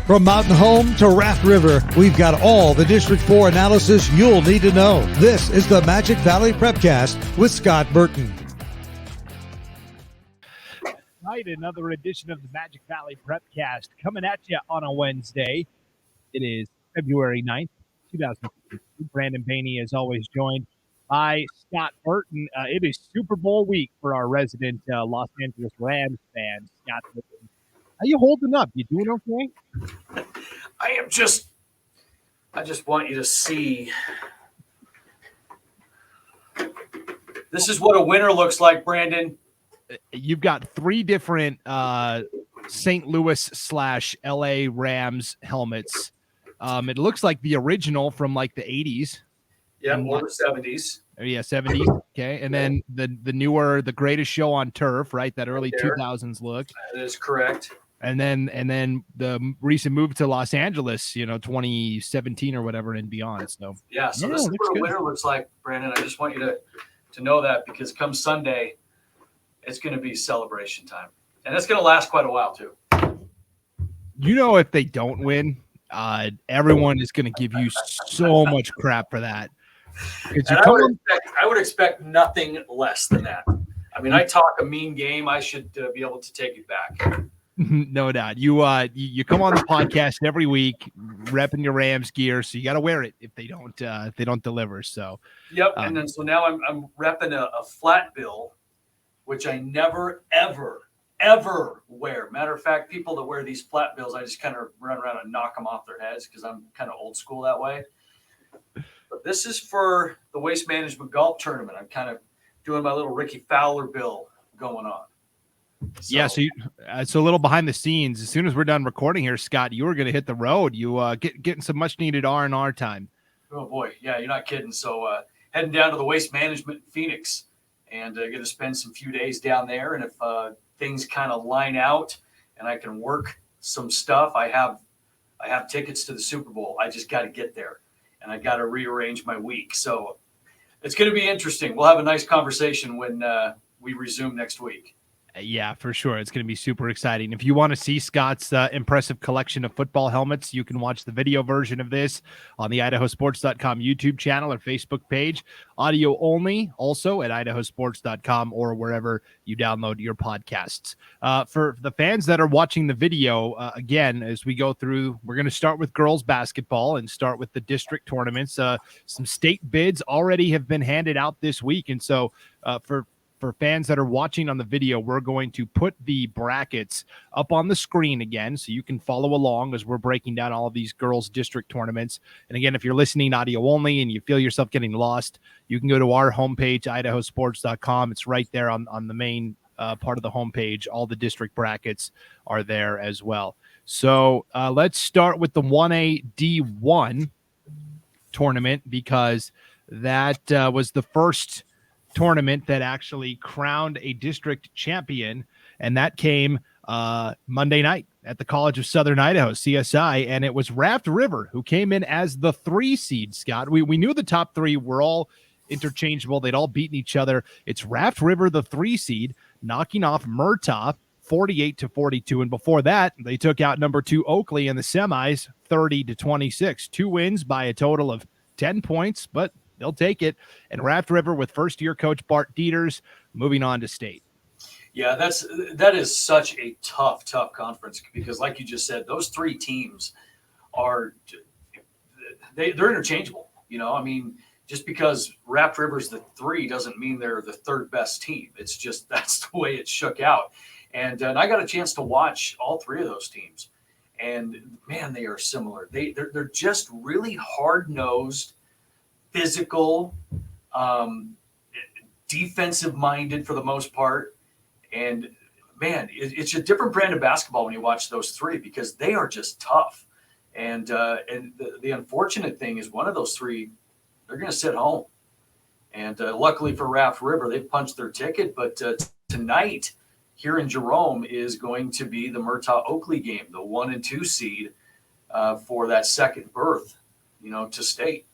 From Mountain Home to Raft River, we've got all the District 4 analysis you'll need to know. This is the Magic Valley Prepcast with Scott Burton. Tonight, another edition of the Magic Valley Prepcast coming at you on a Wednesday. It is February 9th, 2022. Brandon Baney is always joined by Scott Burton. It is Super Bowl week for our resident Los Angeles Rams fan, Scott Burton. How you holding up? You doing okay? I just want you to see. This is what a winner looks like, Brandon. You've got three different St. Louis/LA Rams helmets. It looks like the original from like the 80s. Yeah, or the 70s. Yeah, 70s. Okay. And then the newer, the Greatest Show on Turf, right? That early 2000s look. That is correct. And then the recent move to Los Angeles, 2017 or whatever and beyond. So this is what a winner looks like, Brandon. I just want you to know that, because come Sunday, it's going to be celebration time. And it's going to last quite a while, too. If they don't win, everyone is going to give you so much crap for that. I would expect nothing less than that. I mean, I talk a mean game. I should be able to take it back. No doubt. You come on the podcast every week, repping your Rams gear, so you got to wear it if they don't deliver. So yep. And then so now I'm repping a flat bill, which I never ever wear. Matter of fact, people that wear these flat bills, I just kind of run around and knock them off their heads because I'm kind of old school that way. But this is for the Waste Management Golf Tournament. I'm kind of doing my little Ricky Fowler bill going on. So a little behind the scenes. As soon as we're done recording here, Scott, you were going to hit the road. You getting some much needed R&R time. Oh boy, yeah, you're not kidding. So heading down to the Waste Management in Phoenix, and going to spend some few days down there. And if things kind of line out and I can work some stuff, I have tickets to the Super Bowl. I just got to get there, and I got to rearrange my week. So it's going to be interesting. We'll have a nice conversation when we resume next week. Yeah, for sure. It's going to be super exciting. If you want to see Scott's impressive collection of football helmets, you can watch the video version of this on the IdahoSports.com YouTube channel or Facebook page. Audio only, also at IdahoSports.com or wherever you download your podcasts. For the fans that are watching the video, again, as we go through, we're going to start with girls basketball and start with the district tournaments. Some state bids already have been handed out this week. And so for fans that are watching on the video, we're going to put the brackets up on the screen again so you can follow along as we're breaking down all of these girls district tournaments. And again, if you're listening audio only and you feel yourself getting lost, you can go to our homepage, IdahoSports.com. It's right there on the main part of the homepage. All the district brackets are there as well. So let's start with the 1A D1 tournament, because that was the first tournament that actually crowned a district champion, and that came Monday night at the College of Southern Idaho, CSI, and it was Raft River who came in as the 3 seed, Scott. We knew the top 3 were all interchangeable. They'd all beaten each other. It's Raft River, the 3 seed, knocking off Murtaugh 48-42, and before that, they took out number 2 Oakley in the semis 30-26. 2 wins by a total of 10 points, but they'll take it. And Raft River with first-year coach Bart Dieters moving on to state. Yeah, that is such a tough conference, because like you just said, those 3 teams they're interchangeable. I mean, just because Raft River's the 3 doesn't mean they're the 3rd best team. It's just that's the way it shook out. And I got a chance to watch all 3 of those teams, and man, they are similar. They're just really hard-nosed, physical, defensive-minded for the most part. And, man, it's a different brand of basketball when you watch those 3, because they are just tough. And the unfortunate thing is one of those 3, they're going to sit home. And luckily for Raft River, they've punched their ticket. But tonight here in Jerome is going to be the Murtaugh-Oakley game, the 1 and 2 seed for that second berth, to state.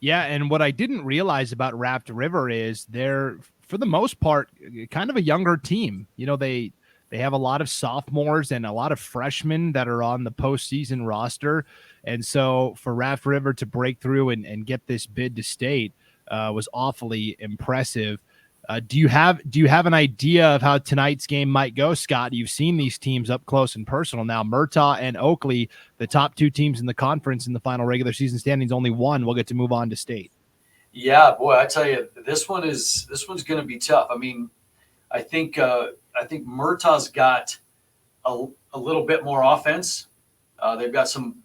Yeah, and what I didn't realize about Raft River is they're, for the most part, kind of a younger team. They They have a lot of sophomores and a lot of freshmen that are on the postseason roster. And so for Raft River to break through and get this bid to state was awfully impressive. Do you have an idea of how tonight's game might go, Scott? You've seen these teams up close and personal now. Murtaugh and Oakley, the top two teams in the conference in the final regular season standings, only one will get to move on to state. Yeah, boy, I tell you, this one's going to be tough. I mean, I think Murtaugh's got a little bit more offense. They've got some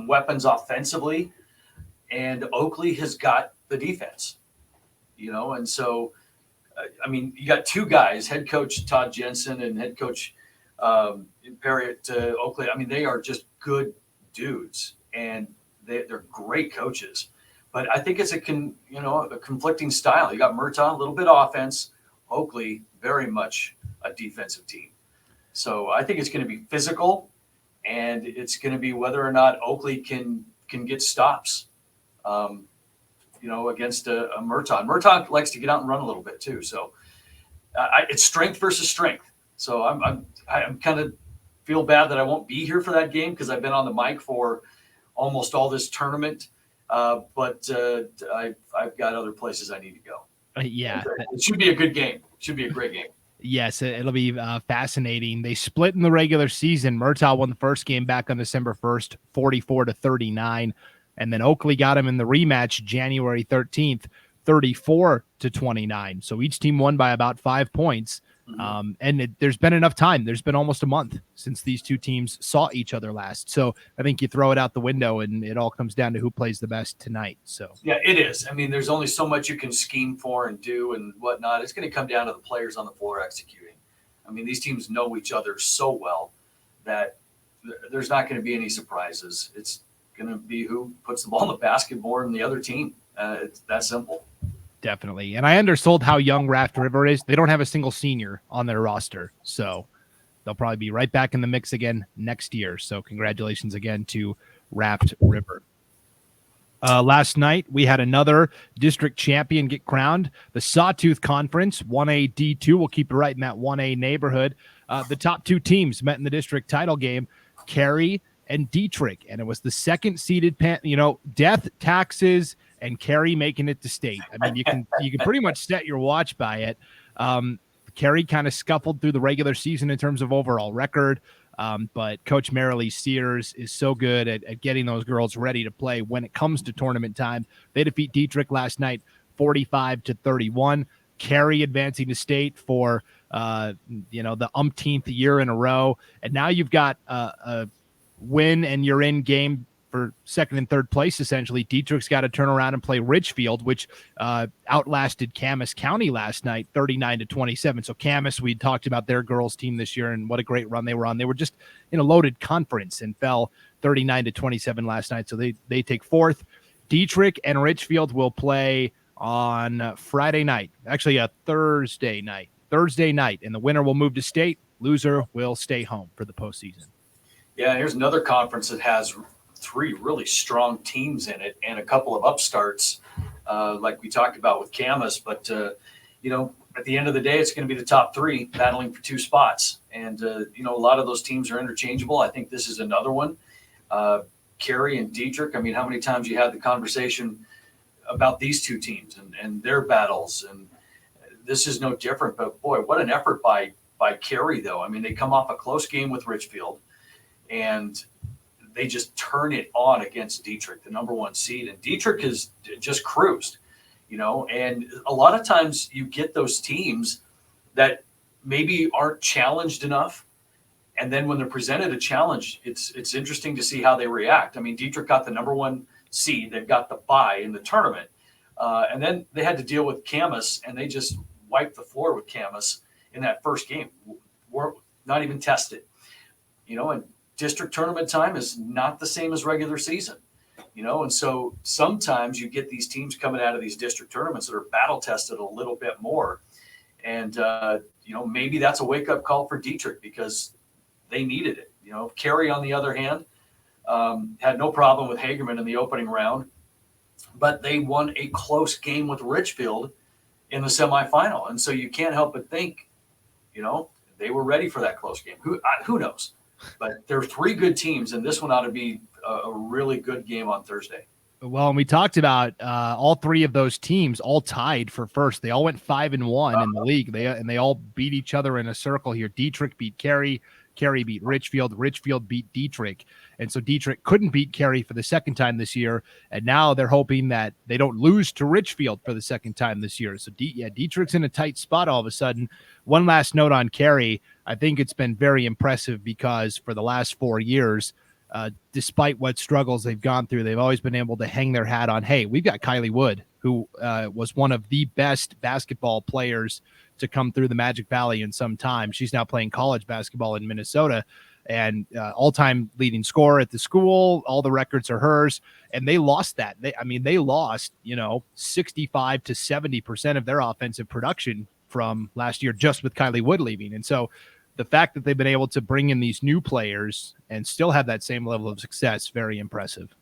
weapons offensively, and Oakley has got the defense. And so. I mean, you got two guys, head coach Todd Jensen and head coach Perry at Oakley. I mean, they are just good dudes, and they're great coaches. But I think it's a conflicting style. You got Murtaugh, a little bit offense, Oakley, very much a defensive team. So I think it's going to be physical, and it's going to be whether or not Oakley can get stops. Against a Murtaugh. Murtaugh likes to get out and run a little bit too. So it's strength versus strength. So I'm kind of feel bad that I won't be here for that game because I've been on the mic for almost all this tournament. But I've got other places I need to go. Yeah. It should be a good game. It should be a great game. Yes, it'll be fascinating. They split in the regular season. Murtaugh won the first game back on December 1st, 44-39. And then Oakley got him in the rematch January 13th, 34-29. So each team won by about 5 points. And there's been enough time. There's been almost a month since these two teams saw each other last. So I think you throw it out the window and it all comes down to who plays the best tonight. So yeah, it is. I mean, there's only so much you can scheme for and do and whatnot. It's going to come down to the players on the floor executing. I mean, these teams know each other so well that there's not going to be any surprises. It's going to be who puts the ball in the basket more than the other team. It's that simple. Definitely. And I undersold how young Raft River is. They don't have a single senior on their roster. So they'll probably be right back in the mix again next year. So congratulations again to Raft River. Last night, we had another district champion get crowned. The Sawtooth Conference, 1A D2. We'll keep it right in that 1A neighborhood. The top two teams met in the district title game, Carey and Dietrich, and it was the second seeded death, taxes, and Carey making it to state. I mean, you can pretty much set your watch by it. Carey kind of scuffled through the regular season in terms of overall record, but Coach Marilee Sears is so good at getting those girls ready to play when it comes to tournament time. They defeat Dietrich last night, 45-31. Carey advancing to state for the umpteenth year in a row, and now you've got a win and you're in game for second and third place. Essentially, Dietrich's got to turn around and play Ridgefield, which outlasted Camas County last night, 39-27. So Camas, we talked about their girls team this year and what a great run they were on. They were just in a loaded conference and fell 39-27 last night. So they take fourth. Dietrich and Ridgefield will play on Friday night, actually a Thursday night, and the winner will move to state. Loser will stay home for the postseason. Yeah, here's another conference that has three really strong teams in it and a couple of upstarts, like we talked about with Camas. But, at the end of the day, it's going to be the top three battling for two spots. And, a lot of those teams are interchangeable. I think this is another one. Carey and Dietrich, I mean, how many times you had the conversation about these two teams and their battles? And this is no different. But, boy, what an effort by Carey, though. I mean, they come off a close game with Ridgefield, and they just turn it on against Dietrich, the number one seed. And Dietrich has just cruised, and a lot of times you get those teams that maybe aren't challenged enough. And then when they're presented a challenge, it's interesting to see how they react. I mean, Dietrich got the number one seed. They've got the bye in the tournament. And then they had to deal with Camas, and they just wiped the floor with Camas in that first game. We're not even tested, and district tournament time is not the same as regular season, and so sometimes you get these teams coming out of these district tournaments that are battle tested a little bit more. And, maybe that's a wake up call for Dietrich because they needed it. Carey, on the other hand, had no problem with Hagerman in the opening round, but they won a close game with Ridgefield in the semifinal. And so you can't help but think, they were ready for that close game. Who knows? But there are three good teams, and this one ought to be a really good game on Thursday. Well, and we talked about all three of those teams all tied for first. They all went 5-1 in the league. They all beat each other in a circle here. Dietrich beat Carey. Carey beat Richfield. Richfield beat Dietrich. And so Dietrich couldn't beat Carey for the second time this year. And now they're hoping that they don't lose to Richfield for the second time this year. So Dietrich's in a tight spot all of a sudden. One last note on Carey. I think it's been very impressive because for the last 4 years, despite what struggles they've gone through, they've always been able to hang their hat on, hey, we've got Kylie Wood, who was one of the best basketball players to come through the Magic Valley in some time. She's now playing college basketball in Minnesota and all-time leading scorer at the school. All the records are hers, and they lost that. They lost, 65 to 70% of their offensive production from last year just with Kylie Wood leaving. And so the fact that they've been able to bring in these new players and still have that same level of success, very impressive.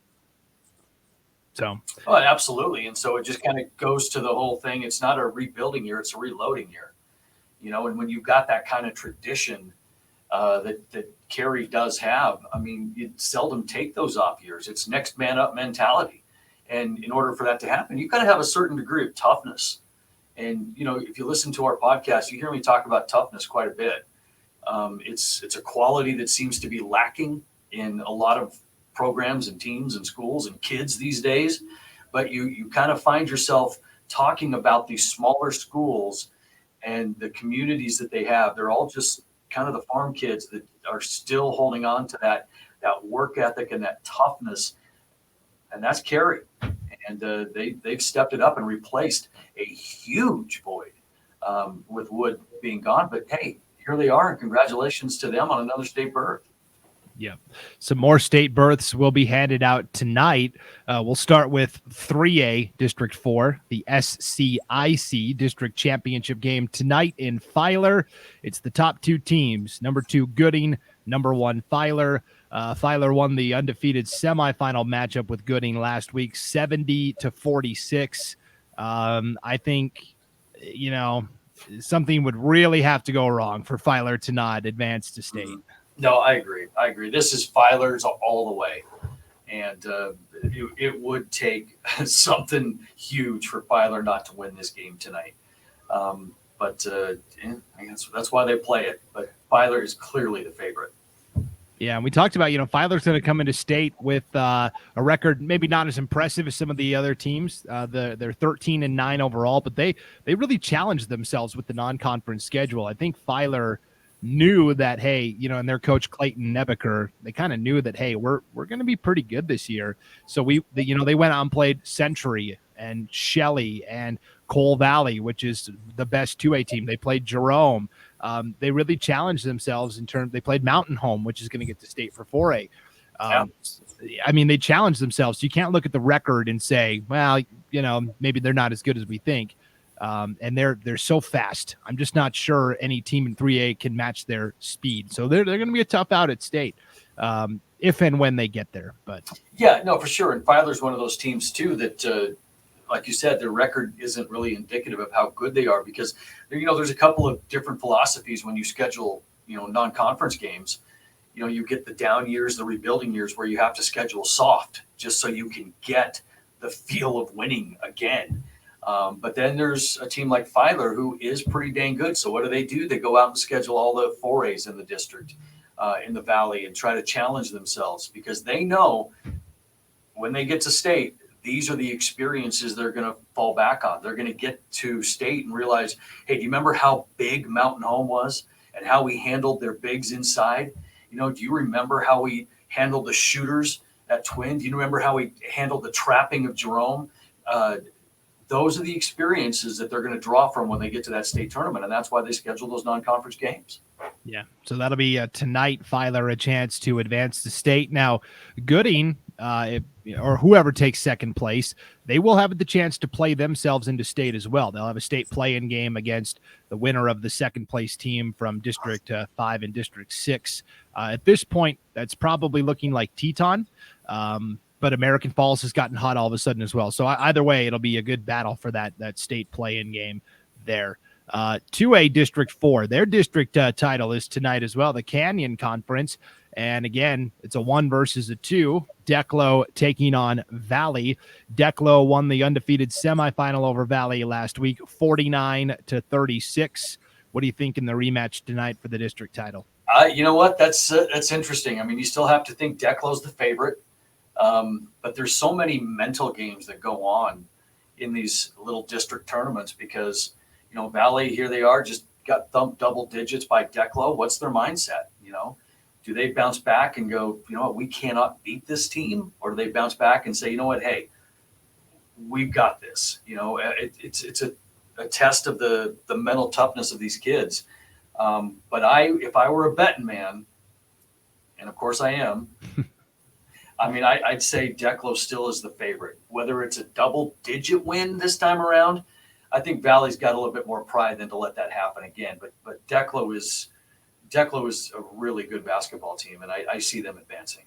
So, oh, absolutely. And so it just kind of goes to the whole thing. It's not a rebuilding year, it's a reloading year, and when you've got that kind of tradition that Carey does have, you seldom take those off years. It's next man up mentality. And in order for that to happen, you've got to have a certain degree of toughness. And, if you listen to our podcast, you hear me talk about toughness quite a bit. It's a quality that seems to be lacking in a lot of programs and teams and schools and kids these days. But you kind of find yourself talking about these smaller schools and the communities that they have. They're all just kind of the farm kids that are still holding on to that work ethic and that toughness. And that's Carey. And they've stepped it up and replaced a huge void with Wood being gone. But hey, here they are, and congratulations to them on another state berth. Yeah. Some more state berths will be handed out tonight. We'll start with 3A District 4, the SCIC District Championship game tonight in Filer. It's the top two teams, number 2 Gooding, number 1 Filer. Filer won the undefeated semifinal matchup with Gooding last week, 70-46. I think, something would really have to go wrong for Filer to not advance to state. No, I agree. This is Filer's all the way. And it would take something huge for Filer not to win this game tonight. But I guess that's why they play it. But Filer is clearly the favorite. Yeah, and we talked about, Filer's going to come into state with a record maybe not as impressive as some of the other teams. They're 13-9 overall, but they really challenged themselves with the non-conference schedule. I think Filer knew that, hey, and their coach Clayton Nebeker, they kind of knew that, hey, we're going to be pretty good this year. So they went out and played Century and Shelley and Cole Valley, which is the best 2A team. They played Jerome. They really challenged themselves they played Mountain Home, which is going to get to state for 4A. They challenged themselves. So you can't look at the record and say, well, maybe they're not as good as we think. And they're so fast. I'm just not sure any team in 3A can match their speed. So they're going to be a tough out at state, if and when they get there. But yeah, no, for sure. And Filer's one of those teams too that, like you said, their record isn't really indicative of how good they are because, there's a couple of different philosophies when you schedule, non-conference games. You get the down years, the rebuilding years where you have to schedule soft just so you can get the feel of winning again. But then there's a team like Filer who is pretty dang good. So what do? They go out and schedule all the 4As in the district, in the valley, and try to challenge themselves because they know when they get to state, these are the experiences they're going to fall back on. They're going to get to state and realize, hey, do you remember how big Mountain Home was and how we handled their bigs inside? Do you remember how we handled the shooters at Twin? Do you remember how we handled the trapping of Jerome? Those are the experiences that they're going to draw from when they get to that state tournament, and that's why they schedule those non-conference games. Yeah, so that'll be tonight. Filer a chance to advance to state. Now, Gooding, or whoever takes second place, they will have the chance to play themselves into state as well. They'll have a state play-in game against the winner of the second place team from District 5 and District 6. At this point, that's probably looking like Teton. But American Falls has gotten hot all of a sudden as well. So either way, it'll be a good battle for that state play-in game there. 2A District 4. Their district title is tonight as well, the Canyon Conference. And again, it's a 1 versus a 2. Declo taking on Valley. Declo won the undefeated semifinal over Valley last week, 49-36. What do you think in the rematch tonight for the district title? You know what? That's interesting. I mean, you still have to think Declo's the favorite, but there's so many mental games that go on in these little district tournaments because, you know, Valley, here they are, just got thumped double digits by Declo. What's their mindset? You know, do they bounce back and go, you know what, we cannot beat this team? Or do they bounce back and say, you know what, hey, we've got this. You know, it's a test of the mental toughness of these kids. But if I were a betting man, and of course I am, I mean, I'd say Declo still is the favorite. Whether it's a double-digit win this time around, I think Valley's got a little bit more pride than to let that happen again. But Declo is a really good basketball team, and I see them advancing.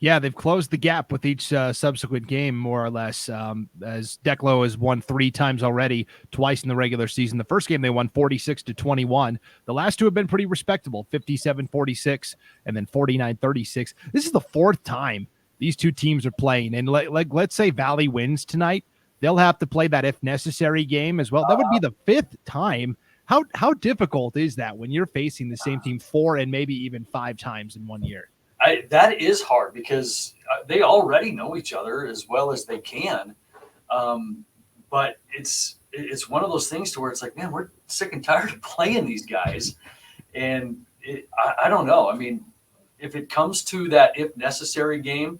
Yeah, they've closed the gap with each subsequent game, more or less, as Declo has won 3 times already, twice in the regular season. The first game they won 46-21. The last 2 have been pretty respectable, 57-46 and then 49-36. This is the 4th time these 2 teams are playing. And let's say Valley wins tonight, they'll have to play that if necessary game as well. That would be the 5th time. How difficult is that when you're facing the same team 4 and maybe even 5 times in 1 year? That is hard because they already know each other as well as they can. But it's one of those things to where it's like, man, we're sick and tired of playing these guys. And I don't know. I mean, if it comes to that if necessary game,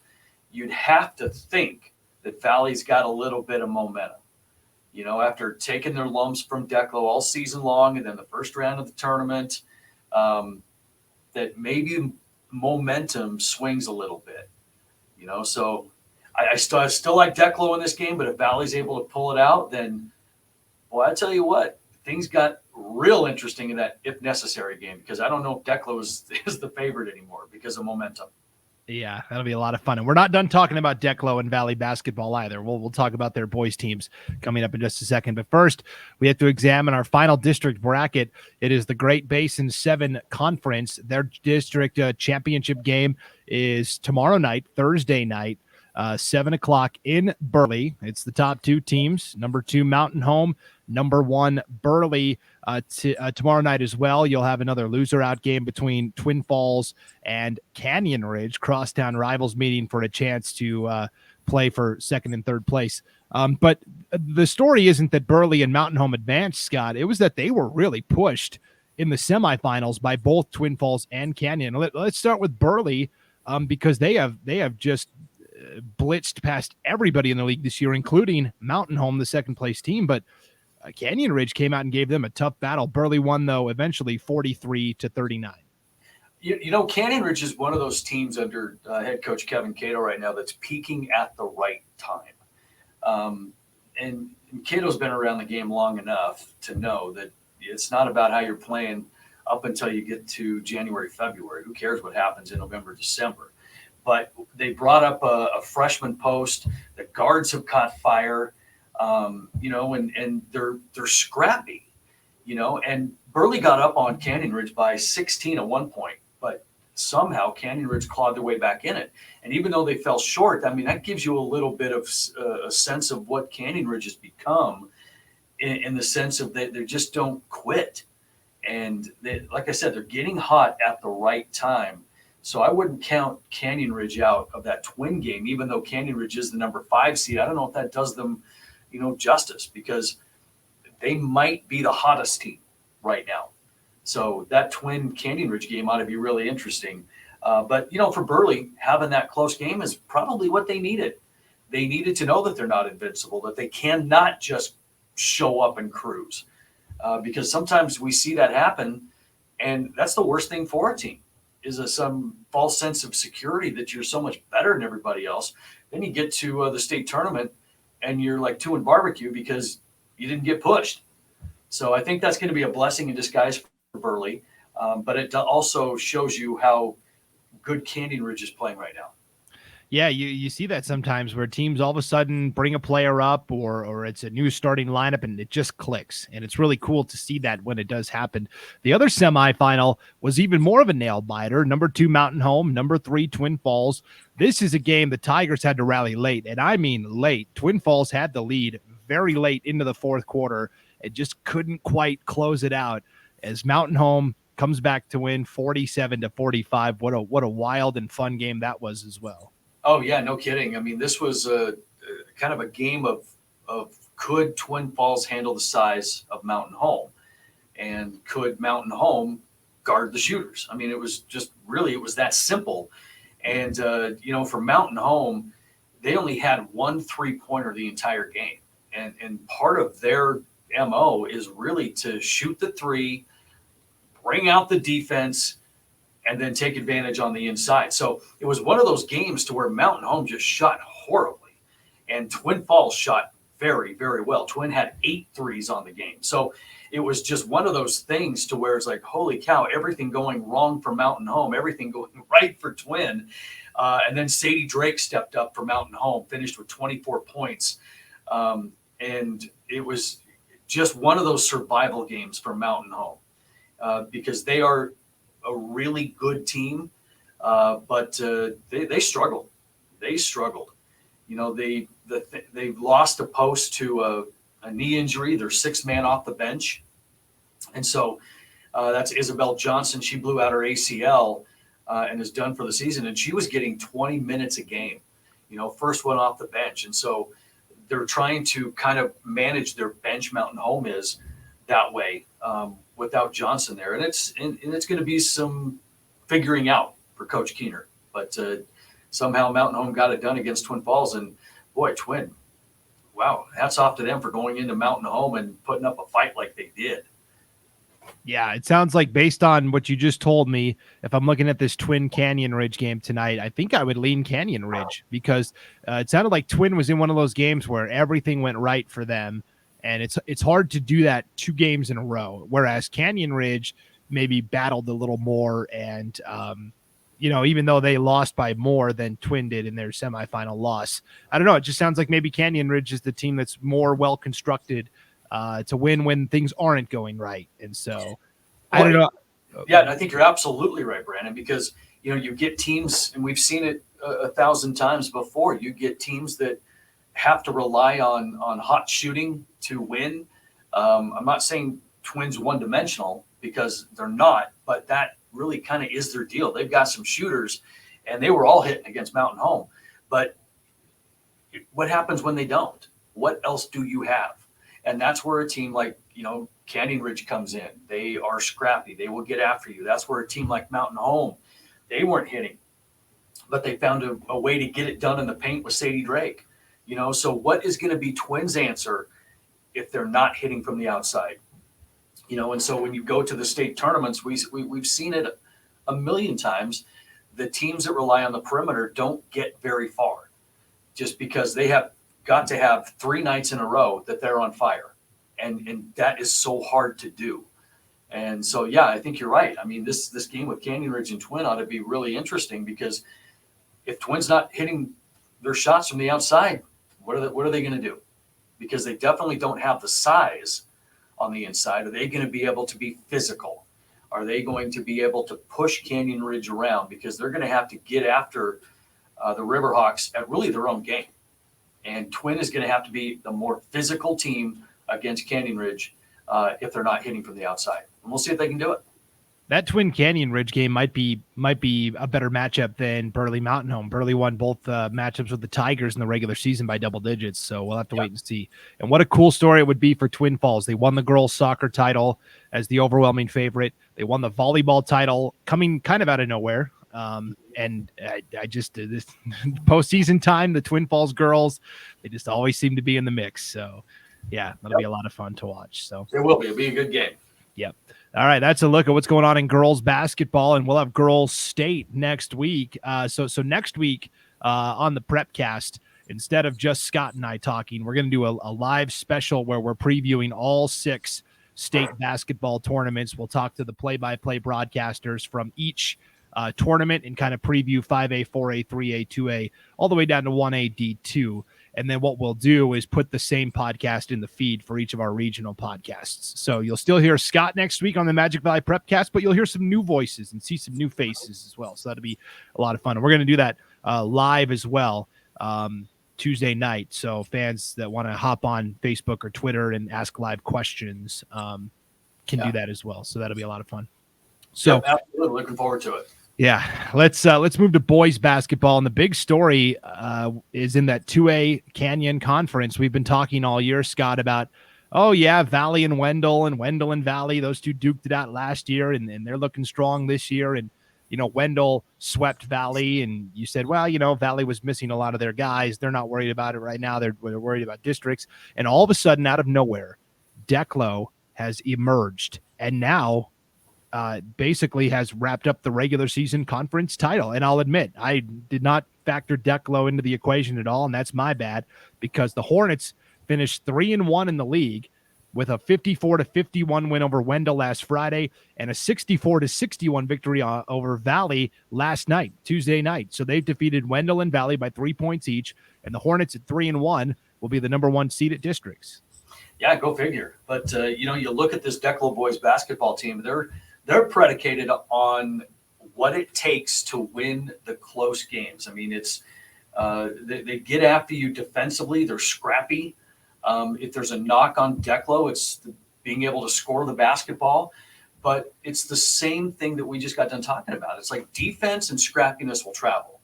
you'd have to think that Valley's got a little bit of momentum. You know, after taking their lumps from Declo all season long and then the first round of the tournament, that maybe momentum swings a little bit, you know. So I still like Declo in this game, but if Valley's able to pull it out, then, well, I tell you what, things got real interesting in that if necessary game because I don't know if Declo is the favorite anymore because of momentum. Yeah, that'll be a lot of fun. And we're not done talking about Declo and Valley basketball either. We'll talk about their boys teams coming up in just a second. But first, we have to examine our final district bracket. It is the Great Basin 7 Conference. Their district championship game is tomorrow night, Thursday night, 7 o'clock in Burley. It's the top 2 teams, number 2 Mountain Home, number 1 Burley. Tomorrow night as well, you'll have another loser out game between Twin Falls and Canyon Ridge, crosstown rivals meeting for a chance to play for 2nd and 3rd place. But the story isn't that Burley and Mountain Home advanced, Scott. It was that they were really pushed in the semifinals by both Twin Falls and Canyon. Let's start with Burley because they have just blitzed past everybody in the league this year, including Mountain Home, the 2nd place team. But Canyon Ridge came out and gave them a tough battle. Burley won, though, eventually 43-39. You know, Canyon Ridge is one of those teams under head coach Kevin Cato right now that's peaking at the right time. And Cato's been around the game long enough to know that it's not about how you're playing up until you get to January, February. Who cares what happens in November, December? But they brought up a freshman post. The guards have caught fire. You know, and they're scrappy, you know, and Burley got up on Canyon Ridge by 16 at one point, but somehow Canyon Ridge clawed their way back in it. And even though they fell short, I mean, that gives you a little bit of a sense of what Canyon Ridge has become in the sense of they just don't quit. And they, like I said, they're getting hot at the right time. So I wouldn't count Canyon Ridge out of that twin game, even though Canyon Ridge is the number 5 seed. I don't know if that does them, you know, justice because they might be the hottest team right now. So that twin Canyon Ridge game ought to be really interesting. But, you know, for Burley, having that close game is probably what they needed. They needed to know that they're not invincible, that they cannot just show up and cruise. Because sometimes we see that happen, and that's the worst thing for a team is some false sense of security that you're so much better than everybody else. Then you get to the state tournament, and you're like 2 in barbecue because you didn't get pushed. So I think that's going to be a blessing in disguise for Burley. But it also shows you how good Canyon Ridge is playing right now. Yeah, you see that sometimes where teams all of a sudden bring a player up or it's a new starting lineup and it just clicks. And it's really cool to see that when it does happen. The other semifinal was even more of a nail biter. Number 2 Mountain Home, number 3 Twin Falls. This is a game the Tigers had to rally late, and I mean late. Twin Falls had the lead very late into the fourth quarter and just couldn't quite close it out as Mountain Home comes back to win 47-45. What a wild and fun game that was as well. Oh yeah, no kidding. I mean, this was a kind of a game of could Twin Falls handle the size of Mountain Home, and could Mountain Home guard the shooters? I mean, it was that simple. And for Mountain Home, they only had 1 3-pointer the entire game, and part of their MO is really to shoot the 3, bring out the defense, and then take advantage on the inside. So it was one of those games to where Mountain Home just shot horribly, and Twin Falls shot very, very well. Twin had 8 threes on the game. So it was just one of those things to where it's like, holy cow, everything going wrong for Mountain Home, everything going right for Twin. And then Sadie Drake stepped up for Mountain Home, finished with 24 points. And it was just one of those survival games for Mountain Home because they are a really good team, but they struggled. They struggled. They lost a post to a knee injury. They're 6th man off the bench, and so that's Isabel Johnson. She blew out her ACL and is done for the season. And she was getting 20 minutes a game. First one off the bench, and so they're trying to kind of manage their bench. Mountain Home is that way. Without Johnson there. And it's going to be some figuring out for Coach Keener. But somehow Mountain Home got it done against Twin Falls. And, boy, Twin, wow, hats off to them for going into Mountain Home and putting up a fight like they did. Yeah, it sounds like based on what you just told me, if I'm looking at this Twin Canyon Ridge game tonight, I think I would lean Canyon Ridge because it sounded like Twin was in one of those games where everything went right for them. And it's hard to do that 2 games in a row, whereas Canyon Ridge maybe battled a little more. And, even though they lost by more than Twin did in their semifinal loss, I don't know. It just sounds like maybe Canyon Ridge is the team that's more well-constructed to win when things aren't going right. And so I don't know. Yeah, I think you're absolutely right, Brandon, because, you get teams, and we've seen it 1,000 times before. You get teams that have to rely on hot shooting to win. I'm not saying Twin's one-dimensional because they're not, but that really kind of is their deal. They've got some shooters, and they were all hitting against Mountain Home. But what happens when they don't? What else do you have? And that's where a team like, Canyon Ridge comes in. They are scrappy. They will get after you. That's where a team like Mountain Home, they weren't hitting, but they found a way to get it done in the paint with Sadie Drake. So what is going to be Twins' answer if they're not hitting from the outside? And so when you go to the state tournaments, we've seen it a million times. The teams that rely on the perimeter don't get very far just because they have got to have 3 nights in a row that they're on fire. And that is so hard to do. And so, yeah, I think you're right. I mean, this game with Canyon Ridge and Twin ought to be really interesting because if Twin's not hitting their shots from the outside, what are they going to do? Because they definitely don't have the size on the inside. Are they going to be able to be physical? Are they going to be able to push Canyon Ridge around? Because they're going to have to get after the Riverhawks at really their own game. And Twin is going to have to be the more physical team against Canyon Ridge if they're not hitting from the outside. And we'll see if they can do it. That Twin Canyon Ridge game might be a better matchup than Burley Mountain Home. Burley won both matchups with the Tigers in the regular season by double digits, so we'll have to wait and see. And what a cool story it would be for Twin Falls. They won the girls' soccer title as the overwhelming favorite. They won the volleyball title coming kind of out of nowhere. And I just this postseason time, the Twin Falls girls, they just always seem to be in the mix. So, yeah, that'll be a lot of fun to watch. So it will be. It'll be a good game. Yep. All right, that's a look at what's going on in girls basketball, and we'll have girls state next week. So next week on the Prepcast, instead of just Scott and I talking, we're going to do a live special where we're previewing all 6 state basketball tournaments. We'll talk to the play-by-play broadcasters from each tournament and kind of preview 5A, 4A, 3A, 2A, all the way down to 1A, D2. And then what we'll do is put the same podcast in the feed for each of our regional podcasts. So you'll still hear Scott next week on the Magic Valley Prepcast, but you'll hear some new voices and see some new faces as well. So that'll be a lot of fun. And we're going to do that live as well Tuesday night. So fans that want to hop on Facebook or Twitter and ask live questions can do that as well. So that'll be a lot of fun. So absolutely looking forward to it. Yeah, let's move to boys basketball. And the big story is in that 2A Canyon Conference. We've been talking all year, Scott, about, Valley and Wendell and Valley. Those two duked it out last year, and they're looking strong this year. And, Wendell swept Valley, and you said, Valley was missing a lot of their guys. They're not worried about it right now. They're worried about districts. And all of a sudden, out of nowhere, Declo has emerged. And now basically has wrapped up the regular season conference title. And I'll admit, I did not factor Declo into the equation at all, and that's my bad, because the Hornets finished 3-1 in the league with a 54-51 win over Wendell last Friday and a 64-61 victory over Valley last night, Tuesday night. So they've defeated Wendell and Valley by 3 points each, and the Hornets at 3-1 will be the number one seed at districts. Yeah, go figure. But, you look at this Declo boys basketball team, they're predicated on what it takes to win the close games. I mean, it's they get after you defensively. They're scrappy. If there's a knock on Declo, it's being able to score the basketball. But it's the same thing that we just got done talking about. It's like defense and scrappiness will travel.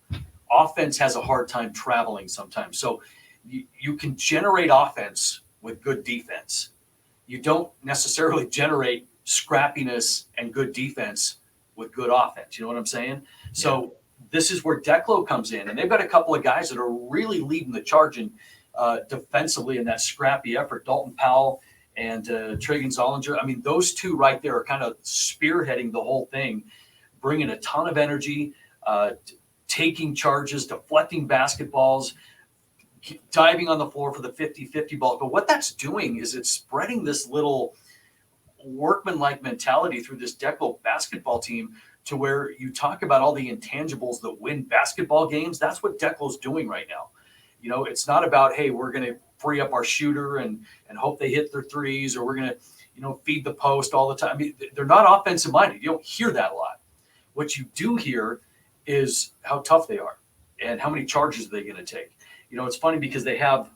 Offense has a hard time traveling sometimes. So you can generate offense with good defense. You don't necessarily generate scrappiness and good defense with good offense. You know what I'm saying? Yeah. So this is where Declo comes in, and they've got a couple of guys that are really leading the charge in defensively in that scrappy effort. Dalton Powell and Tragan Zollinger. I mean, those two right there are kind of spearheading the whole thing, bringing a ton of energy, taking charges, deflecting basketballs, diving on the floor for the 50-50 ball. But what that's doing is it's spreading this little workman-like mentality through this Declo basketball team to where you talk about all the intangibles that win basketball games. That's what Declo's doing right now. It's not about, hey, we're going to free up our shooter and hope they hit their threes, or we're going to, feed the post all the time. I mean, they're not offensive minded. You don't hear that a lot. What you do hear is how tough they are and how many charges are they going to take. It's funny because they have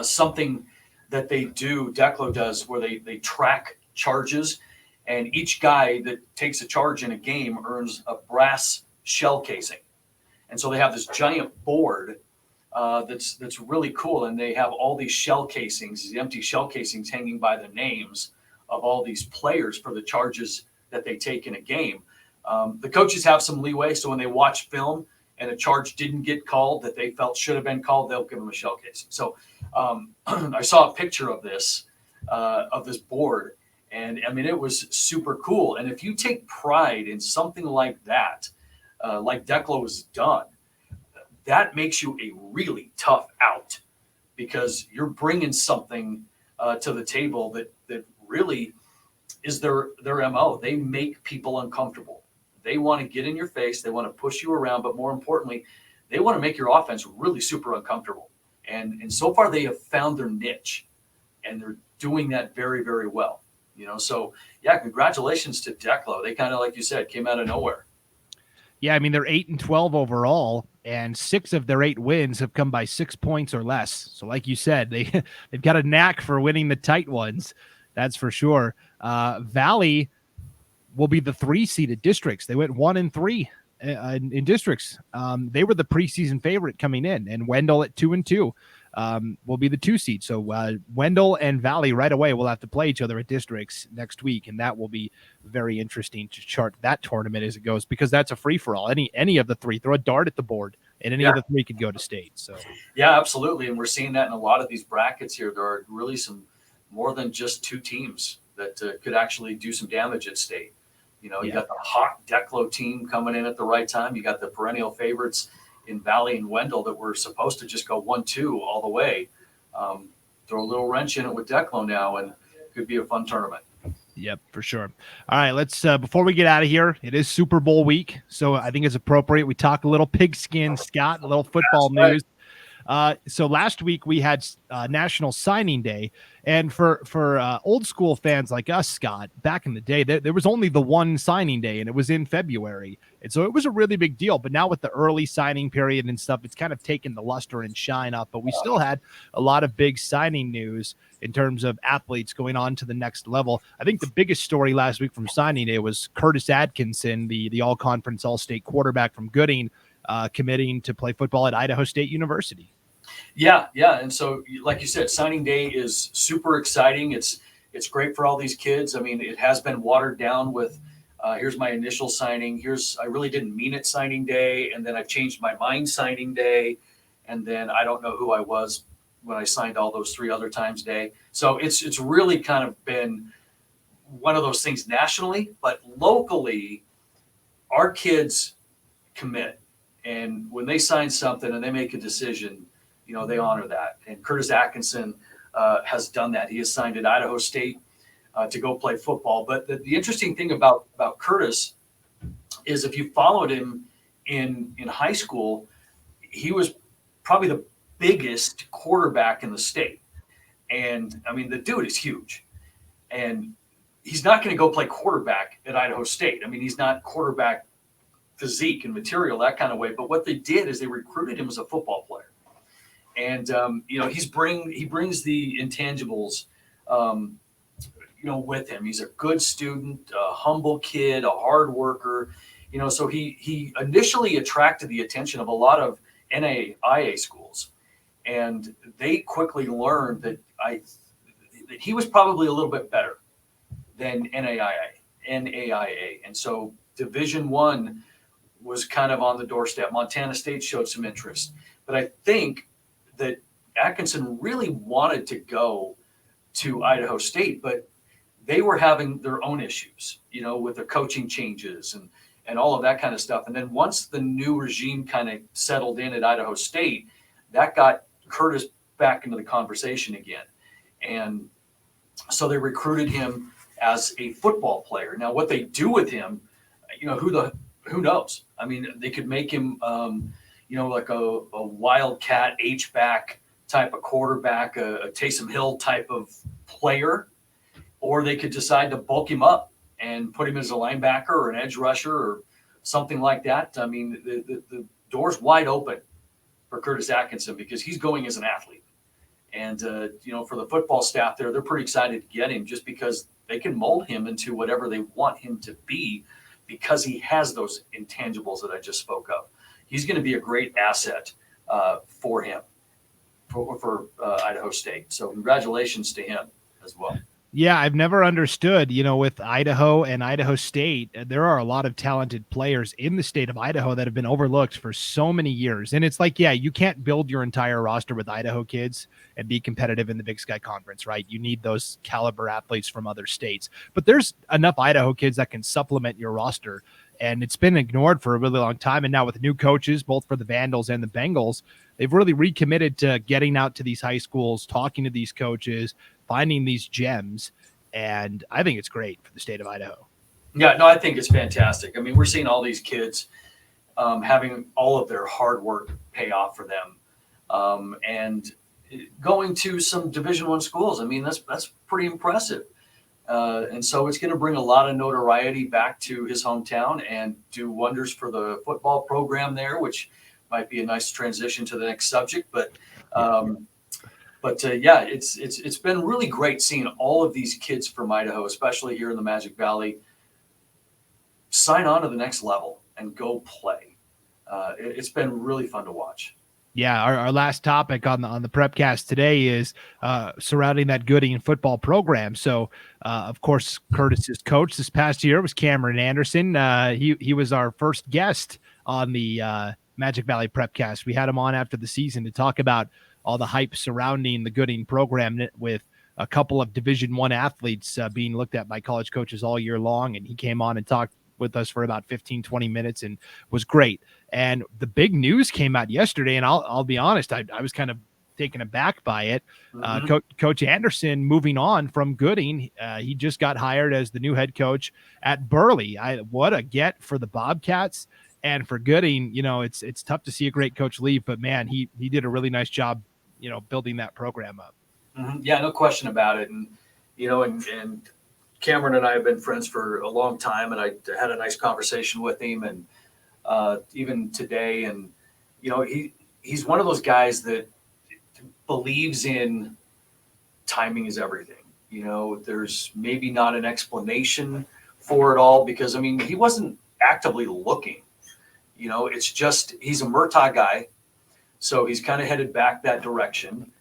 something that they do, Declo does, where they track charges, and each guy that takes a charge in a game earns a brass shell casing. And so they have this giant board that's really cool, and they have all these shell casings, these empty shell casings hanging by the names of all these players for the charges that they take in a game. The coaches have some leeway, so when they watch film and a charge didn't get called that they felt should have been called, they'll give them a shell casing. So I saw a picture of this board, and I mean, it was super cool. And if you take pride in something like that, like Declo has done, that makes you a really tough out, because you're bringing something to the table that really is their MO. They make people uncomfortable. They want to get in your face. They want to push you around. But more importantly, they want to make your offense really super uncomfortable. And so far they have found their niche, and they're doing that very, very well. So yeah, congratulations to Declo. They kind of, like you said, came out of nowhere. Yeah, I mean, they're 8-12 overall, and 6 of their 8 wins have come by 6 points or less. So like you said, they've got a knack for winning the tight ones. That's for sure. Valley will be the 3-seeded districts. They went 1-3 in districts. They were the preseason favorite coming in, and Wendell at 2-2 will be the 2 seed. So Wendell and Valley right away will have to play each other at districts next week, and that will be very interesting to chart that tournament as it goes, because that's a free for all. Any of the 3, throw a dart at the board, and any of the 3 could go to state. So yeah, absolutely, and we're seeing that in a lot of these brackets here. There are really some more than just 2 teams that could actually do some damage at state. You got the hot Declo team coming in at the right time. You got the perennial favorites in Valley and Wendell that were supposed to just go 1-2 all the way. Throw a little wrench in it with Declo now, and it could be a fun tournament. Yep, for sure. All right, let's before we get out of here, it is Super Bowl week, so I think it's appropriate we talk a little pigskin, Scott, a little football That's right. news. So last week we had National Signing Day, and for old school fans like us, Scott, back in the day, there was only the one signing day, and it was in February, and so it was a really big deal. But now with the early signing period and stuff, it's kind of taken the luster and shine up. But we still had a lot of big signing news in terms of athletes going on to the next level. I think the biggest story last week from signing day was Curtis Atkinson, the all-conference, all-state quarterback from Gooding, committing to play football at Idaho State University. Yeah. And so, like you said, signing day is super exciting. It's great for all these kids. I mean, it has been watered down with here's my initial signing. I really didn't mean it signing day, and then I've changed my mind signing day, and then I don't know who I was when I signed all those 3 other times day. So it's really kind of been one of those things nationally, but locally, our kids commit, and when they sign something and they make a decision, they honor that. And Curtis Atkinson has done that. He has signed at Idaho State to go play football. But the interesting thing about Curtis is if you followed him in high school, he was probably the biggest quarterback in the state. And I mean, the dude is huge. And he's not going to go play quarterback at Idaho State. I mean, he's not quarterback physique and material, that kind of way. But what they did is they recruited him as a football player. And, he brings the intangibles, with him. He's a good student, a humble kid, a hard worker, so he initially attracted the attention of a lot of NAIA schools. And they quickly learned that he was probably a little bit better than NAIA. And so Division I was kind of on the doorstep. Montana State showed some interest. But I think that Atkinson really wanted to go to Idaho State, but they were having their own issues, with their coaching changes and all of that kind of stuff. And then once the new regime kind of settled in at Idaho State, that got Curtis back into the conversation again. And so they recruited him as a football player. Now, what they do with him, who knows? I mean, they could make him, like a wildcat H-back type of quarterback, a Taysom Hill type of player, or they could decide to bulk him up and put him as a linebacker or an edge rusher or something like that. I mean, the door's wide open for Curtis Atkinson because he's going as an athlete. And, for the football staff there, they're pretty excited to get him just because they can mold him into whatever they want him to be because he has those intangibles that I just spoke of. He's going to be a great asset for him, for Idaho State. So congratulations to him as well. Yeah, I've never understood, with Idaho and Idaho State, there are a lot of talented players in the state of Idaho that have been overlooked for so many years. And it's like, yeah, you can't build your entire roster with Idaho kids and be competitive in the Big Sky Conference, right? You need those caliber athletes from other states. But there's enough Idaho kids that can supplement your roster. And it's been ignored for a really long time. And now with new coaches, both for the Vandals and the Bengals, they've really recommitted to getting out to these high schools, talking to these coaches, finding these gems. And I think it's great for the state of Idaho. Yeah, no, I think it's fantastic. I mean, we're seeing all these kids having all of their hard work pay off for them. And going to some Division I schools, I mean, that's pretty impressive. And so it's going to bring a lot of notoriety back to his hometown and do wonders for the football program there, which might be a nice transition to the next subject. But it's been really great seeing all of these kids from Idaho, especially here in the Magic Valley, sign on to the next level and go play. It's been really fun to watch. Yeah, our last topic on the Prepcast today is surrounding that Gooding football program. So, of course, Curtis's coach this past year was Cameron Andersen. He was our first guest on the Magic Valley Prepcast. We had him on after the season to talk about all the hype surrounding the Gooding program with a couple of Division I athletes being looked at by college coaches all year long. And he came on and talked with us for about 15, 20 minutes and was great. And the big news came out yesterday, and I'll be honest, I was kind of taken aback by it. Mm-hmm. Coach Andersen moving on from Gooding. He just got hired as the new head coach at Burley. What a get for the Bobcats. And for Gooding, it's tough to see a great coach leave, but man, he did a really nice job, building that program up. Mm-hmm. Yeah, no question about it. And, and Cameron and I have been friends for a long time, and I had a nice conversation with him, and even today. And, he's one of those guys that believes in timing is everything. There's maybe not an explanation for it all because, he wasn't actively looking. It's just he's a Murtaugh guy, so he's kind of headed back that direction.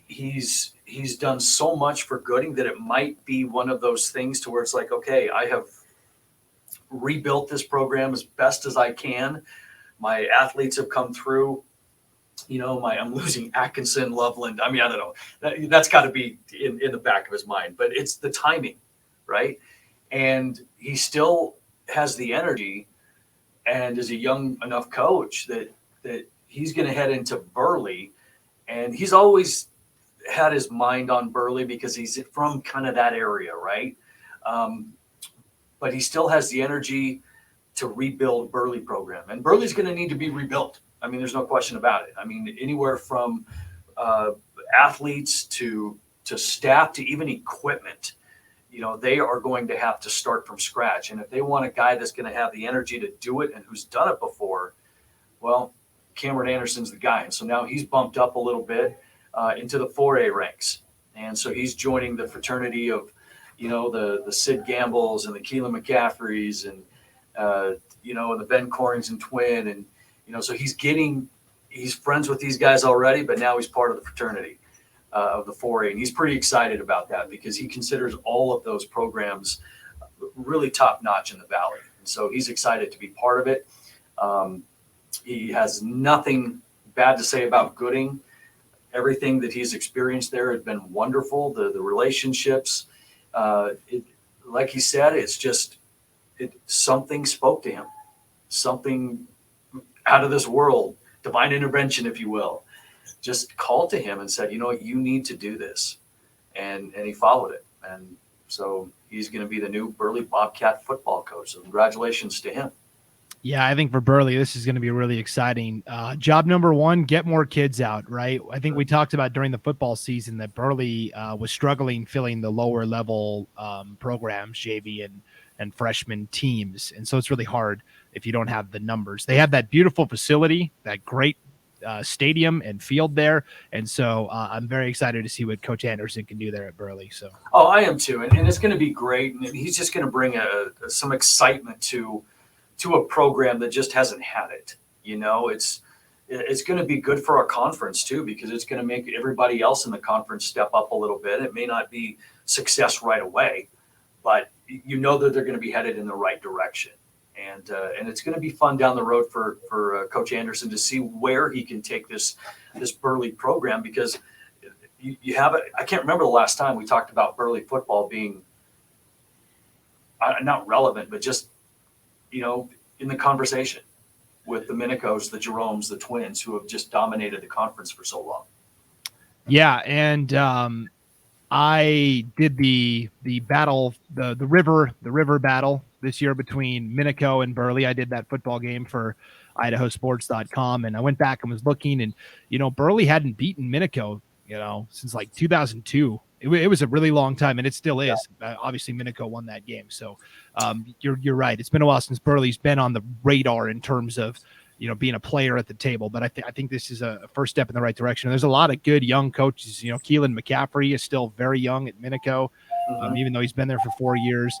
He's done so much for Gooding that it might be one of those things to where it's like, okay, I have rebuilt this program as best as I can. My athletes have come through. I'm losing Atkinson, Loveland. I don't know. That's got to be in the back of his mind, but it's the timing, right? And he still has the energy and is a young enough coach that he's going to head into Burley. And he's always had his mind on Burley because he's from kind of that area, right? But he still has the energy to rebuild Burley program. And Burley's going to need to be rebuilt. There's no question about it. Anywhere from athletes to staff to even equipment, they are going to have to start from scratch. And if they want a guy that's going to have the energy to do it and who's done it before, well, Cameron Andersen's the guy. And so now he's bumped up a little bit into the 4A ranks. And so he's joining the fraternity of, the Sid Gambles and the Keelan McCaffreys and, and the Ben Corrington twin. And, so he's friends with these guys already, but now he's part of the fraternity of the 4A. And he's pretty excited about that because he considers all of those programs really top notch in the Valley. And so he's excited to be part of it. He has nothing bad to say about Gooding. Everything that he's experienced there has been wonderful. The relationships, like he said, it's just something spoke to him, something out of this world, divine intervention, if you will, just called to him and said, you need to do this. And he followed it. And so he's going to be the new Burley Bobcat football coach. So congratulations to him. Yeah, I think for Burley, this is going to be really exciting. Job number one, get more kids out, right? I think we talked about during the football season that Burley was struggling filling the lower level programs, JV and freshman teams. And so it's really hard if you don't have the numbers. They have that beautiful facility, that great stadium and field there. And so I'm very excited to see what Coach Andersen can do there at Burley. So, I am too. And it's going to be great. And he's just going to bring some excitement to a program that just hasn't had it. It's going to be good for our conference too, because it's going to make everybody else in the conference step up a little bit. It may not be success right away, but that they're going to be headed in the right direction. And it's going to be fun down the road for Coach Andersen to see where he can take this Burley program, because you have it. I can't remember the last time we talked about Burley football being not relevant, but just, in the conversation with the Minicos, the Jeromes, the Twins, who have just dominated the conference for so long. Yeah. And I did the battle, the river battle this year between Minico and Burley. I did that football game for IdahoSports.com, and I went back and was looking, and Burley hadn't beaten Minico since like 2002. It was a really long time, and it still is. Yeah. Obviously, Minico won that game, so you're right. It's been a while since Burley's been on the radar in terms of being a player at the table. But I think this is a first step in the right direction. There's a lot of good young coaches. Keelan McCaffrey is still very young at Minico, even though he's been there for 4 years.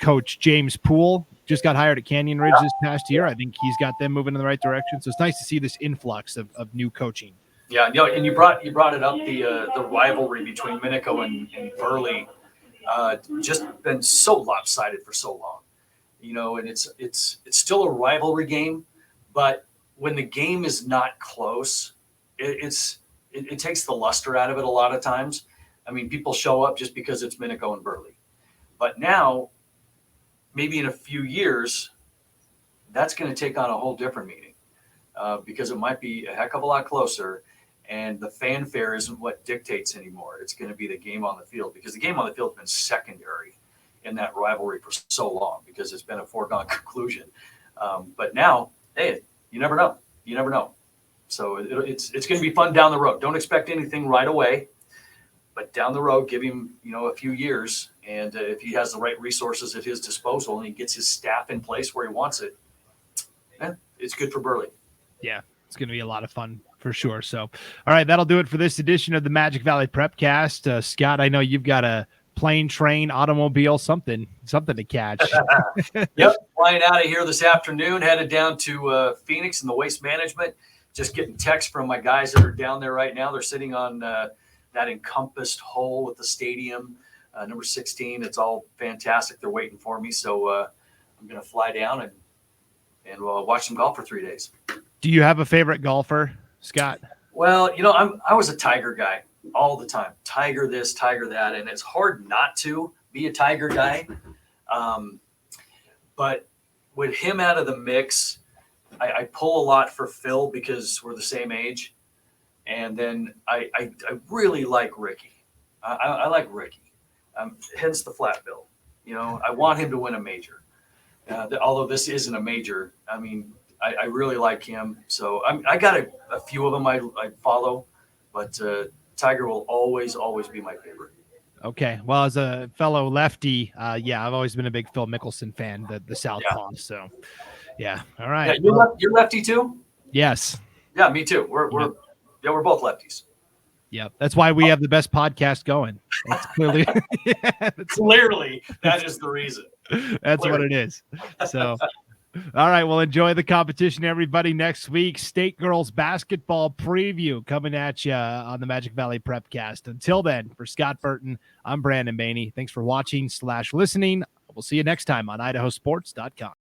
Coach James Poole just got hired at Canyon Ridge this past year. I think he's got them moving in the right direction. So it's nice to see this influx of new coaching. Yeah, and you brought it up, the rivalry between Minico and Burley, just been so lopsided for so long, and it's still a rivalry game, but when the game is not close, it takes the luster out of it a lot of times. People show up just because it's Minico and Burley, but now maybe in a few years, that's going to take on a whole different meaning, because it might be a heck of a lot closer. And the fanfare isn't what dictates anymore. It's going to be the game on the field, because the game on the field has been secondary in that rivalry for so long, because it's been a foregone conclusion. But now, hey, you never know. You never know. So it's going to be fun down the road. Don't expect anything right away, but down the road, give him, a few years. And if he has the right resources at his disposal and he gets his staff in place where he wants it, it's good for Burley. Yeah, it's going to be a lot of fun for sure. So, all right, that'll do it for this edition of the Magic Valley Prepcast. Scott, I know you've got a plane, train, automobile, something to catch. Yep, flying out of here this afternoon, headed down to Phoenix in the waste management. Just getting texts from my guys that are down there right now. They're sitting on that encompassed hole with the stadium, number 16. It's all fantastic. They're waiting for me. So I'm going to fly down and we'll watch some golf for 3 days. Do you have a favorite golfer, Scott? Well, I was a Tiger guy all the time. Tiger this, Tiger that. And it's hard not to be a Tiger guy. But with him out of the mix, I pull a lot for Phil because we're the same age. And then I really like Ricky. I like Ricky. Hence the flat bill. I want him to win a major. Although this isn't a major, I really like him. So I got a few of them I follow, but Tiger will always be my favorite. Okay. Well, as a fellow lefty, I've always been a big Phil Mickelson fan, the southpaw. Yeah. So, yeah. All right. Yeah, you're lefty too? Yes. Yeah, me too. We're both lefties. Yep. That's why we have the best podcast going. That's clearly. Clearly, that is the reason. That's what it is. So, all right. Well, enjoy the competition, everybody. Next week, State Girls Basketball Preview coming at you on the Magic Valley Prepcast. Until then, for Scott Burton, I'm Brandon Baney. Thanks for watching / listening. We'll see you next time on IdahoSports.com.